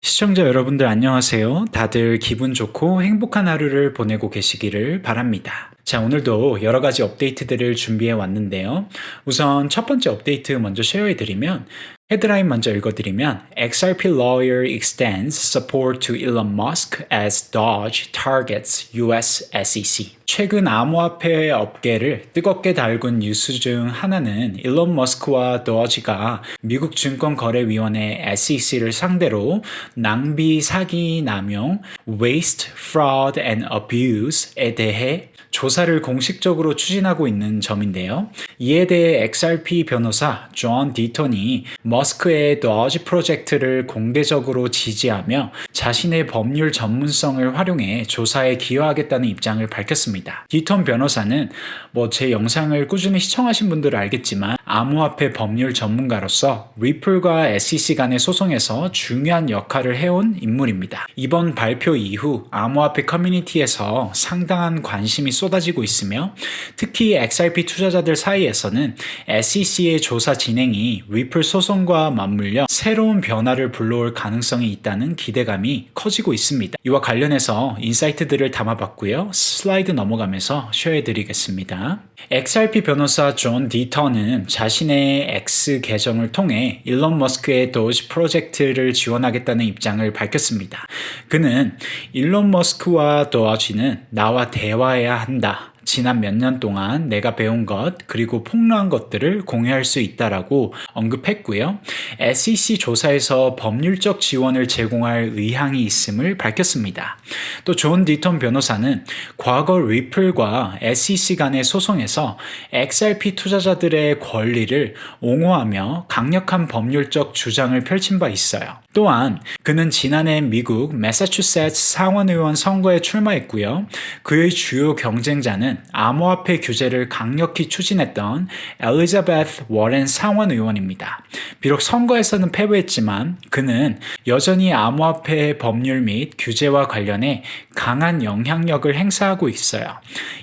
시청자 여러분들 안녕하세요. 다들 기분 좋고 행복한 하루를 보내고 계시기를 바랍니다. 자, 오늘도 여러 가지 업데이트들을 준비해 왔는데요. 우선 첫 번째 업데이트 먼저 쉐어해 드리면 헤드라인 먼저 읽어드리면 XRP lawyer extends support to Elon Musk as Doge targets US SEC. 최근 암호화폐 업계를 뜨겁게 달군 뉴스 중 하나는 일론 머스크와 도지가 미국 증권거래위원회 SEC를 상대로 낭비, 사기, 남용, waste, fraud and abuse에 대해 조사를 공식적으로 추진하고 있는 점인데요. 이에 대해 XRP 변호사 존 디턴이 머스크의 도지 프로젝트를 공개적으로 지지하며 자신의 법률 전문성을 활용해 조사에 기여하겠다는 입장을 밝혔습니다. 디턴 변호사는 제 영상을 꾸준히 시청하신 분들은 알겠지만 암호화폐 법률 전문가로서 리플과 SEC 간의 소송에서 중요한 역할을 해온 인물입니다. 이번 발표 이후 암호화폐 커뮤니티에서 상당한 관심이 쏟아지고 있으며 특히 XRP 투자자들 사이에서는 SEC의 조사 진행이 리플 소송과 맞물려 새로운 변화를 불러올 가능성이 있다는 기대감이 커지고 있습니다. 이와 관련해서 인사이트들을 담아봤고요. 슬라이드 넘어가면서 쉐어해드리겠습니다. XRP 변호사 존 디턴은 자신의 X 계정을 통해 일론 머스크의 도지 프로젝트를 지원하겠다는 입장을 밝혔습니다. 그는 일론 머스크와 도지는 나와 대화해야 한다. 지난 몇 년 동안 내가 배운 것 그리고 폭로한 것들을 공유할 수 있다라고 언급했고요. SEC 조사에서 법률적 지원을 제공할 의향이 있음을 밝혔습니다. 또 존 디턴 변호사는 과거 리플과 SEC 간의 소송에서 XRP 투자자들의 권리를 옹호하며 강력한 법률적 주장을 펼친 바 있어요. 또한 그는 지난해 미국 매사추세츠 상원의원 선거에 출마했고요. 그의 주요 경쟁자는 암호화폐 규제를 강력히 추진했던 엘리자베스 워렌 상원의원입니다. 비록 선거에서는 패배했지만 그는 여전히 암호화폐 법률 및 규제와 관련해 강한 영향력을 행사하고 있어요.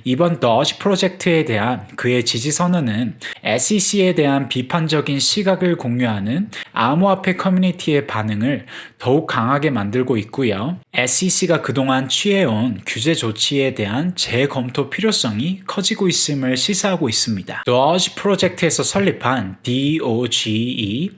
이번 도지 프로젝트에 대한 그의 지지 선언은 SEC에 대한 비판적인 시각을 공유하는 암호화폐 커뮤니티의 반응을 더욱 강하게 만들고 있고요. SEC가 그동안 취해온 규제 조치에 대한 재검토 필요성이 커지고 있음을 시사하고 있습니다. 도지 프로젝트에서 설립한 DOGE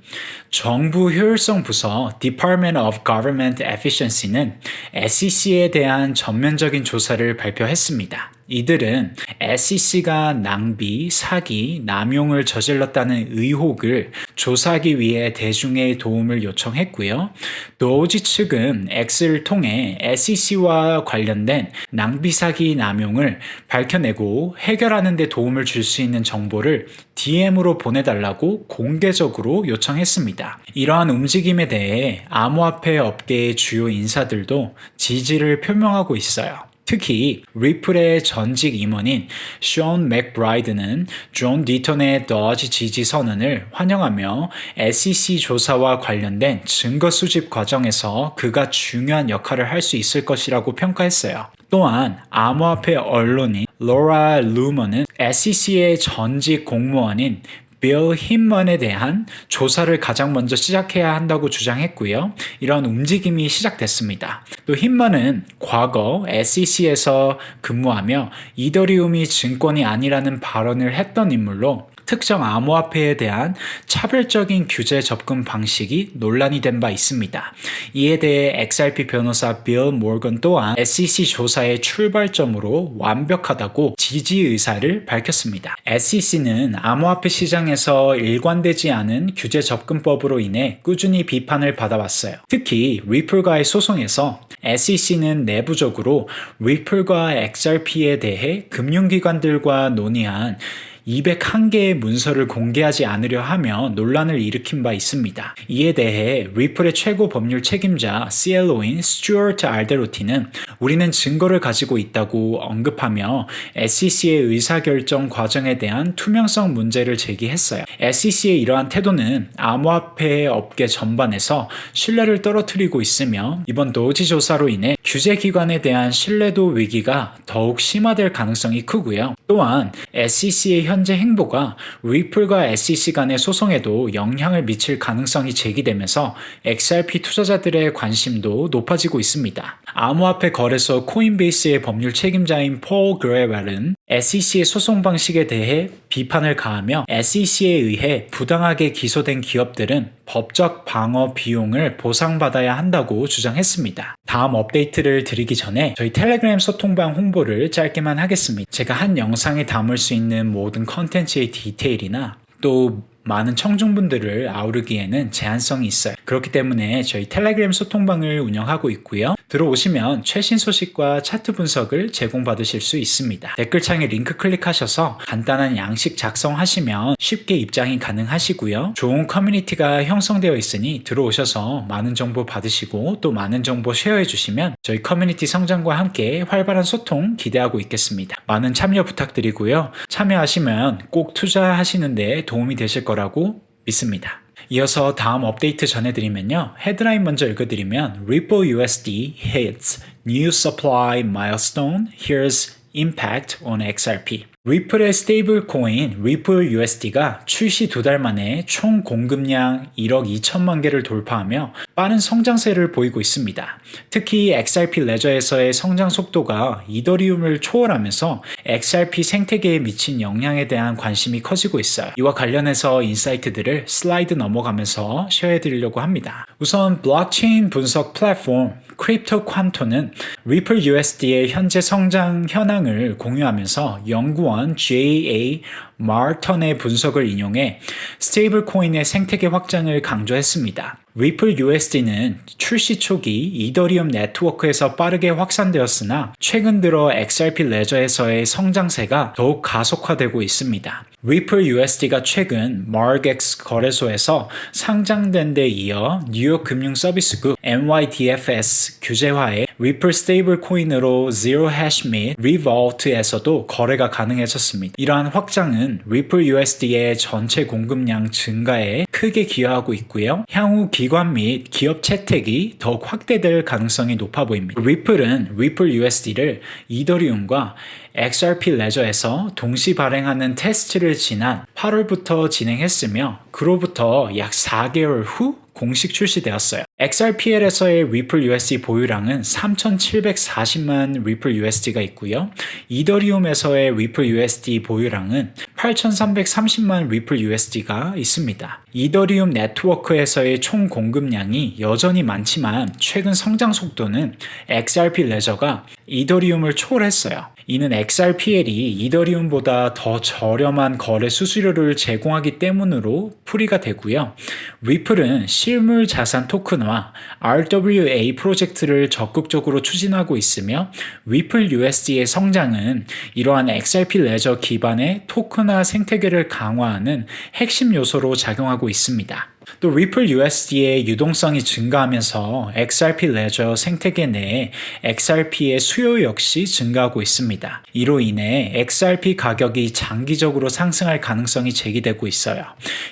정부 효율성 부서 Department of Government Efficiency는 SEC에 대한 전면적인 조사를 발표했습니다. 이들은 SEC가 낭비, 사기, 남용을 저질렀다는 의혹을 조사하기 위해 대중의 도움을 요청했고요. 도지 측은 X를 통해 SEC와 관련된 낭비, 사기, 남용을 밝혀내고 해결하는 데 도움을 줄 수 있는 정보를 DM으로 보내달라고 공개적으로 요청했습니다. 이러한 움직임에 대해 암호화폐 업계의 주요 인사들도 지지를 표명하고 있어요. 특히 리플의 전직 임원인 션 맥브라이드는 존 디턴의 도지 지지 선언을 환영하며 SEC 조사와 관련된 증거 수집 과정에서 그가 중요한 역할을 할 수 있을 것이라고 평가했어요. 또한 암호화폐 언론인 로라 루머는 SEC의 전직 공무원인 빌 힌먼에 대한 조사를 가장 먼저 시작해야 한다고 주장했고요. 이런 움직임이 시작됐습니다. 또 힌먼은 과거 SEC에서 근무하며 이더리움이 증권이 아니라는 발언을 했던 인물로 특정 암호화폐에 대한 차별적인 규제 접근 방식이 논란이 된 바 있습니다. 이에 대해 XRP 변호사 빌 모건 또한 SEC 조사의 출발점으로 완벽하다고 지지 의사를 밝혔습니다. SEC는 암호화폐 시장에서 일관되지 않은 규제 접근법으로 인해 꾸준히 비판을 받아왔어요. 특히 리플과의 소송에서 SEC는 내부적으로 리플과 XRP에 대해 금융기관들과 논의한 201개의 문서를 공개하지 않으려 하며 논란을 일으킨 바 있습니다. 이에 대해 리플의 최고 법률 책임자 CLO인 스튜어트 알데로티는 우리는 증거를 가지고 있다고 언급하며 SEC의 의사결정 과정에 대한 투명성 문제를 제기했어요. SEC의 이러한 태도는 암호화폐 업계 전반에서 신뢰를 떨어뜨리고 있으며 이번 도지 조사로 인해 규제기관에 대한 신뢰도 위기가 더욱 심화될 가능성이 크고요. 또한 SEC의 현재 행보가 리플과 SEC 간의 소송에도 영향을 미칠 가능성이 제기되면서 XRP 투자자들의 관심도 높아지고 있습니다. 암호화폐 거래소 코인베이스의 법률 책임자인 폴 그레웰은 SEC의 소송 방식에 대해 비판을 가하며 SEC에 의해 부당하게 기소된 기업들은 법적 방어 비용을 보상받아야 한다고 주장했습니다. 다음 업데이트를 드리기 전에 저희 텔레그램 소통방 홍보를 짧게만 하겠습니다. 제가 한 영상에 담을 수 있는 모든 컨텐츠의 디테일이나 또 많은 청중분들을 아우르기에는 제한성이 있어요. 그렇기 때문에 저희 텔레그램 소통방을 운영하고 있고요. 들어오시면 최신 소식과 차트 분석을 제공받으실 수 있습니다. 댓글창에 링크 클릭하셔서 간단한 양식 작성하시면 쉽게 입장이 가능하시고요. 좋은 커뮤니티가 형성되어 있으니 들어오셔서 많은 정보 받으시고 또 많은 정보 쉐어해 주시면 저희 커뮤니티 성장과 함께 활발한 소통 기대하고 있겠습니다. 많은 참여 부탁드리고요. 참여하시면 꼭 투자하시는 데 도움이 되실 거라고 믿습니다. 이어서 다음 업데이트 전해드리면요. 헤드라인 먼저 읽어드리면 Ripple USD hits new supply milestone. Here's impact on XRP. 리플의 스테이블 코인 리플 USD가 출시 2달 만에 총 공급량 1억 2천만 개를 돌파하며 빠른 성장세를 보이고 있습니다. 특히 XRP 레저에서의 성장 속도가 이더리움을 초월하면서 XRP 생태계에 미친 영향에 대한 관심이 커지고 있어요. 이와 관련해서 인사이트들을 슬라이드 넘어가면서 쉐어해드리려고 합니다. 우선 블록체인 분석 플랫폼 크립토 퀀토는 리플 USD의 현재 성장 현황을 공유하면서 연구원 J.A. 마르턴의 분석을 인용해 스테이블 코인의 생태계 확장을 강조했습니다. 리플 USD는 출시 초기 이더리움 네트워크에서 빠르게 확산되었으나 최근 들어 XRP 레저에서의 성장세가 더욱 가속화되고 있습니다. 리플 USD가 최근 MarkX 거래소에서 상장된 데 이어 뉴욕 금융서비스국 NYDFS 규제화에 리플 스테이블 코인으로 Zero Hash 및 Revolt에서도 거래가 가능해졌습니다. 이러한 확장은 리플 USD의 전체 공급량 증가에 크게 기여하고 있고요. 향후 기관 및 기업 채택이 더욱 확대될 가능성이 높아 보입니다. 리플은 리플 USD를 이더리움과 XRP 레저에서 동시 발행하는 테스트를 지난 8월부터 진행했으며 그로부터 약 4개월 후 공식 출시되었어요. XRPL에서의 리플 USD 보유량은 3,740만 리플 USD가 있고요. 이더리움에서의 리플 USD 보유량은 8,330만 리플 USD가 있습니다. 이더리움 네트워크에서의 총 공급량이 여전히 많지만 최근 성장 속도는 XRP 레저가 이더리움을 초월했어요. 이는 XRPL이 이더리움보다 더 저렴한 거래 수수료를 제공하기 때문으로 풀이가 되고요. 리플은 실물 자산 토큰화 RWA 프로젝트를 적극적으로 추진하고 있으며 리플 USD의 성장은 이러한 XRP 레저 기반의 토큰화 생태계를 강화하는 핵심 요소로 작용하고 있습니다. 또 리플 USD의 유동성이 증가하면서 XRP 레저 생태계 내에 XRP의 수요 역시 증가하고 있습니다. 이로 인해 XRP 가격이 장기적으로 상승할 가능성이 제기되고 있어요.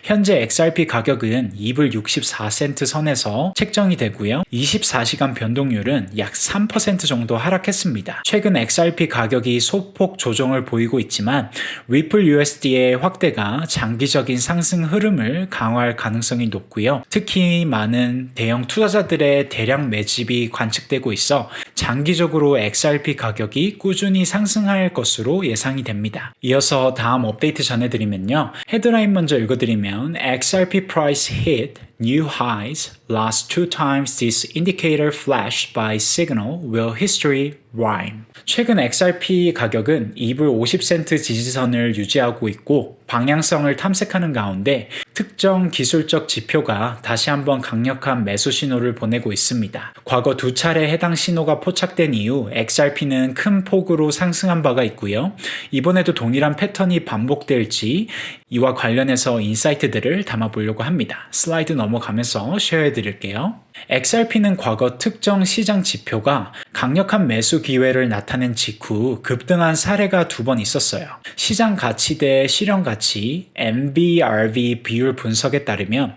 현재 XRP 가격은 2불 64센트 선에서 책정이 되고요. 24시간 변동률은 약 3% 정도 하락했습니다. 최근 XRP 가격이 소폭 조정을 보이고 있지만 리플 USD의 확대가 장기적인 상승 흐름을 강화할 가능성이 높고요. 특히 많은 대형 투자자들의 대량 매집이 관측되고 있어 장기적으로 XRP 가격이 꾸준히 상승할 것으로 예상이 됩니다. 이어서 다음 업데이트 전해드리면요. 헤드라인 먼저 읽어드리면 XRP price hit new highs last 2 times this indicator flashed by signal will history rhyme. 최근 XRP 가격은 2불 50센트 지지선을 유지하고 있고 방향성을 탐색하는 가운데 특정 기술적 지표가 다시 한번 강력한 매수 신호를 보내고 있습니다. 과거 2차례 해당 신호가 포착된 이후 XRP는 큰 폭으로 상승한 바가 있고요. 이번에도 동일한 패턴이 반복될지 이와 관련해서 인사이트들을 담아보려고 합니다. 슬라이드 넘어가면서 쉐어해 드릴게요. XRP는 과거 특정 시장 지표가 강력한 매수 기회를 나타낸 직후 급등한 사례가 2번 있었어요. 시장 가치 대 실현 가치 MBRV 비율 분석에 따르면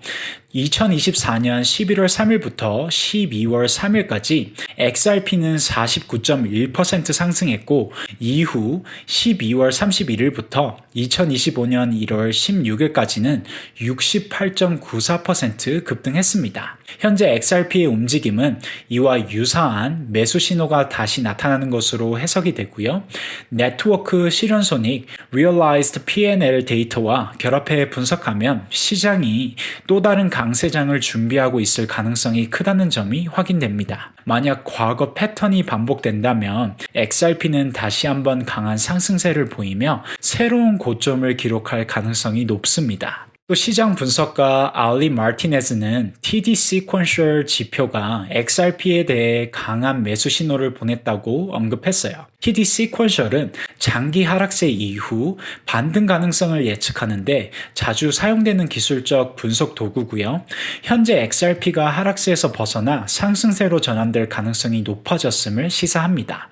2024년 11월 3일부터 12월 3일까지 XRP는 49.1% 상승했고 이후 12월 31일부터 2025년 1월 16일까지는 68.94% 급등했습니다. 현재 XRP의 움직임은 이와 유사한 매수 신호가 다시 나타나는 것으로 해석이 되고요. 네트워크 실현손익 Realized P&L 데이터와 결합해 분석하면 시장이 또 다른 강세장을 준비하고 있을 가능성이 크다는 점이 확인됩니다. 만약 과거 패턴이 반복된다면 XRP는 다시 한번 강한 상승세를 보이며 새로운 고점을 기록할 가능성이 높습니다. 또 시장 분석가 알리 마티네즈는 TD Sequential 지표가 XRP에 대해 강한 매수 신호를 보냈다고 언급했어요. TD Sequential은 장기 하락세 이후 반등 가능성을 예측하는데 자주 사용되는 기술적 분석 도구고요. 현재 XRP가 하락세에서 벗어나 상승세로 전환될 가능성이 높아졌음을 시사합니다.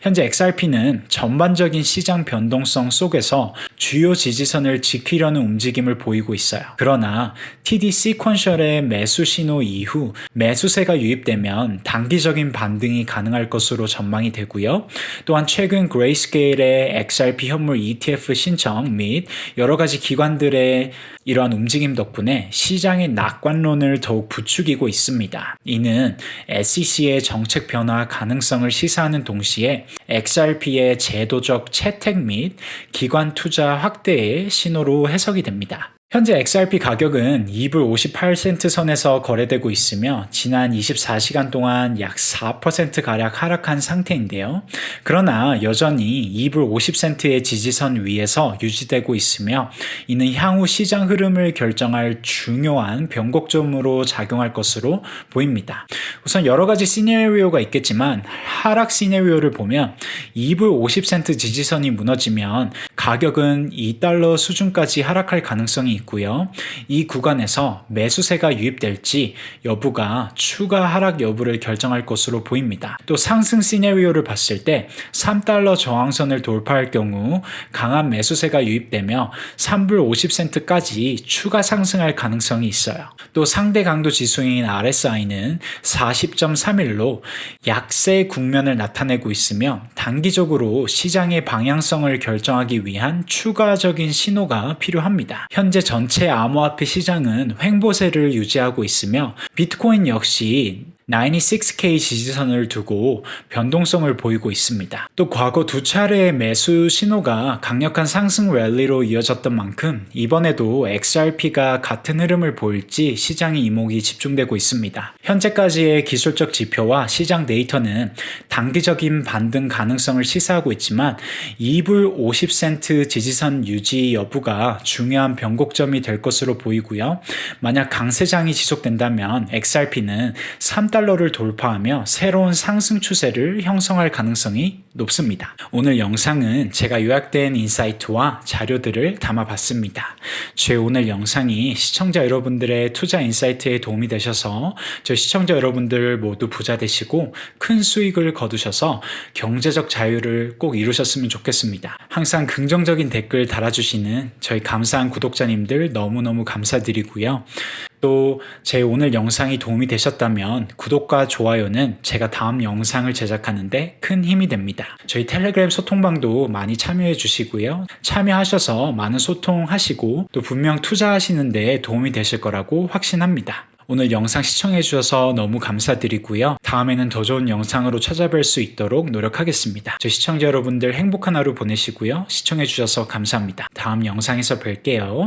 현재 XRP는 전반적인 시장 변동성 속에서 주요 지지선을 지키려는 움직임을 보이고 있어요. 그러나 TD Sequential의 매수 신호 이후 매수세가 유입되면 단기적인 반등이 가능할 것으로 전망이 되고요. 또한 최근 그레이스케일의 XRP 현물 ETF 신청 및 여러 가지 기관들의 이러한 움직임 덕분에 시장의 낙관론을 더욱 부추기고 있습니다. 이는 SEC의 정책 변화 가능성을 시사하는 동시에 XRP의 제도적 채택 및 기관 투자 확대의 신호로 해석이 됩니다. 현재 XRP 가격은 2불 58센트 선에서 거래되고 있으며 지난 24시간 동안 약 4%가량 하락한 상태인데요. 그러나 여전히 2불 50센트의 지지선 위에서 유지되고 있으며 이는 향후 시장 흐름을 결정할 중요한 변곡점으로 작용할 것으로 보입니다. 우선 여러 가지 시나리오가 있겠지만 하락 시나리오를 보면 2불 50센트 지지선이 무너지면 가격은 2달러 수준까지 하락할 가능성이 있고요. 이 구간에서 매수세가 유입될지 여부가 추가 하락 여부를 결정할 것으로 보입니다. 또 상승 시나리오를 봤을 때 3달러 저항선을 돌파할 경우 강한 매수세가 유입되며 3불 50센트까지 추가 상승할 가능성이 있어요. 또 상대 강도 지수인 RSI는 40.31로 약세 국면을 나타내고 있으며 단기적으로 시장의 방향성을 결정하기 위한 추가적인 신호가 필요합니다. 현재 전체 암호화폐 시장은 횡보세를 유지하고 있으며 비트코인 역시 96K 지지선을 두고 변동성을 보이고 있습니다. 또 과거 두 차례의 매수 신호가 강력한 상승 랠리로 이어졌던 만큼 이번에도 XRP가 같은 흐름을 보일지 시장의 이목이 집중되고 있습니다. 현재까지의 기술적 지표와 시장 데이터는 단기적인 반등 가능성을 시사하고 있지만 2불 50센트 지지선 유지 여부가 중요한 변곡점이 될 것으로 보이고요. 만약 강세장이 지속된다면 XRP는 3달러를 돌파하며 새로운 상승 추세를 형성할 가능성이 높습니다. 오늘 영상은 제가 요약된 인사이트와 자료들을 담아봤습니다. 제 오늘 영상이 시청자 여러분들의 투자 인사이트에 도움이 되셔서 저희 시청자 여러분들 모두 부자 되시고 큰 수익을 거두셔서 경제적 자유를 꼭 이루셨으면 좋겠습니다. 항상 긍정적인 댓글 달아주시는 저희 감사한 구독자님들 너무너무 감사드리고요. 또 제 오늘 영상이 도움이 되셨다면 구독과 좋아요는 제가 다음 영상을 제작하는데 큰 힘이 됩니다. 저희 텔레그램 소통방도 많이 참여해 주시고요. 참여하셔서 많은 소통하시고 또 분명 투자하시는 데 도움이 되실 거라고 확신합니다. 오늘 영상 시청해 주셔서 너무 감사드리고요. 다음에는 더 좋은 영상으로 찾아뵐 수 있도록 노력하겠습니다. 저희 시청자 여러분들 행복한 하루 보내시고요. 시청해 주셔서 감사합니다. 다음 영상에서 뵐게요.